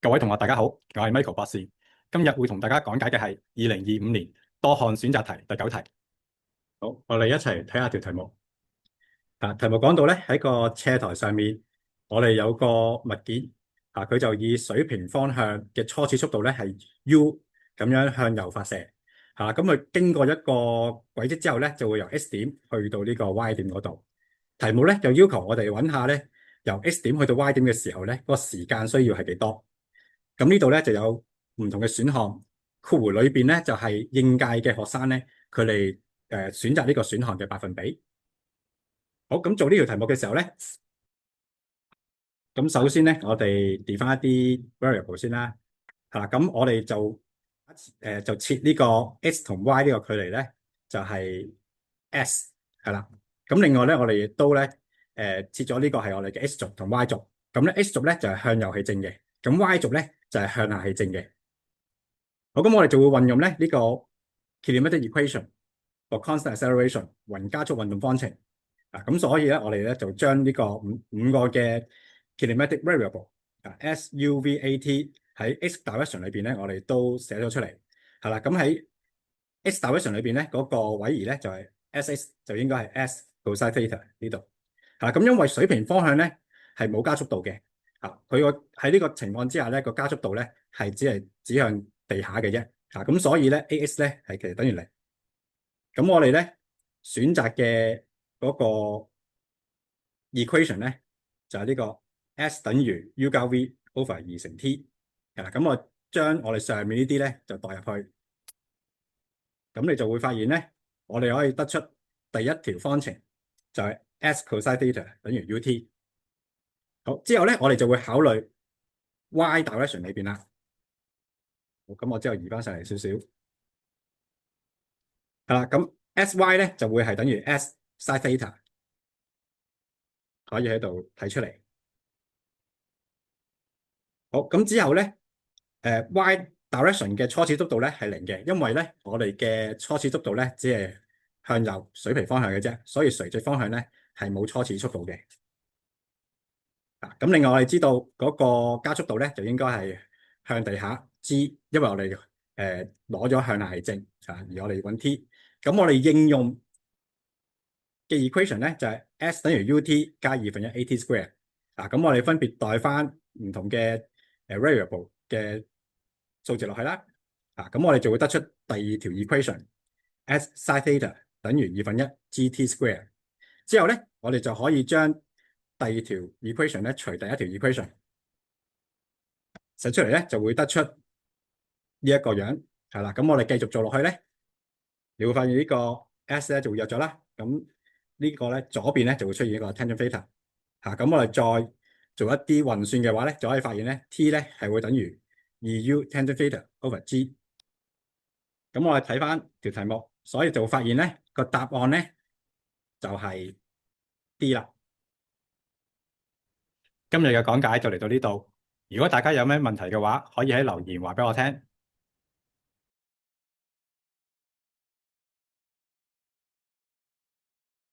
各位同學，大家好，我係 Michael 博士。今日會同大家講解嘅係2025年多項選擇題第9題。好，我哋一齊睇下條題目。題目講到咧，喺個斜台上面，我哋有個物件，佢就以水平方向嘅初始速度咧係 u 咁樣向右發射。咁佢經過一個軌跡之後咧，就會由 S 點去到呢個 Y 點嗰度。題目咧就要求我哋揾下咧，由 S 點去到 Y 點嘅時候咧，個時間需要係幾多？咁呢度咧就有唔同嘅選項，括弧裏邊咧就係應屆嘅學生咧，佢哋選擇呢個選項嘅百分比。好，咁做呢條題目嘅時候咧，咁首先咧我哋 define 一啲 variable 先啦。咁我哋就設呢個 x 同 y 呢個距離咧，就係 s 係啦。咁另外咧，我哋亦都咧設咗呢個係我哋嘅 x 軸同 y 軸。咁咧 x 軸咧就係向右係正嘅，咁 y 軸咧就係向下係正嘅。好，咁我哋就會運用咧呢個 kinematic equation for constant acceleration 匀加速運動方程。咁所以咧我哋咧就將呢個五個嘅 kinematic variable s u v a t 喺 x direction 裏邊咧，我哋都寫咗出嚟。係啦，咁喺 x direction 裏邊咧嗰個位移咧就係 s 就應該係 s cosine theta 呢度。咁因為水平方向咧係冇加速度嘅。佢個喺呢個情況之下咧，個加速度咧係只係指向地下嘅啫。咁所以咧 ax 咧係其實等於0。咁我哋咧選擇嘅嗰個 equation 咧就係呢個 s 等於 u 加 v over 2乘 t。咁我將我哋上面呢啲咧就代入去，咁你就會發現咧，我哋可以得出第一條方程就係 s cosine theta 等於 ut。好，之後咧我哋就會考慮 y direction 裏邊啦。好，咁我之後移翻上嚟少少。咁 sy 咧就會係等於 s sin theta，可以喺度睇出嚟。好，咁之後咧y direction 嘅初始速度咧係0嘅，因為咧我哋嘅初始速度咧只係向右水平方向嘅啫，所以垂直方向咧係冇初始速度嘅。咁另外我哋知道嗰個加速度咧就應該係向地下 g，因為我哋攞咗向下係正，而我哋揾 t。咁我哋應用嘅 equation 咧就係 s 等於 ut 加1/2 at square。咁我哋分別代翻唔同嘅variable 嘅數字落去啦。咁我哋就會得出第二條 equation s sin theta 等於1/2 gt square。之後咧我哋就可以將第二條 equation 咧除第一條 equation， 寫出嚟咧就會得出呢一個樣。咁我哋繼續做落去咧，你會發現呢個 s 咧就會約咗啦。咁呢個咧左邊咧就會出現一個 tangent theta。咁我哋再做一啲運算嘅話咧，就可以發現咧 t 咧係會等於2u tangent theta over g。咁我哋睇翻條題目，所以就會發現咧個答案咧就係 D 啦。今日嘅講解就嚟到呢度。如果大家有咩問題嘅話，可以喺留言話俾我聽。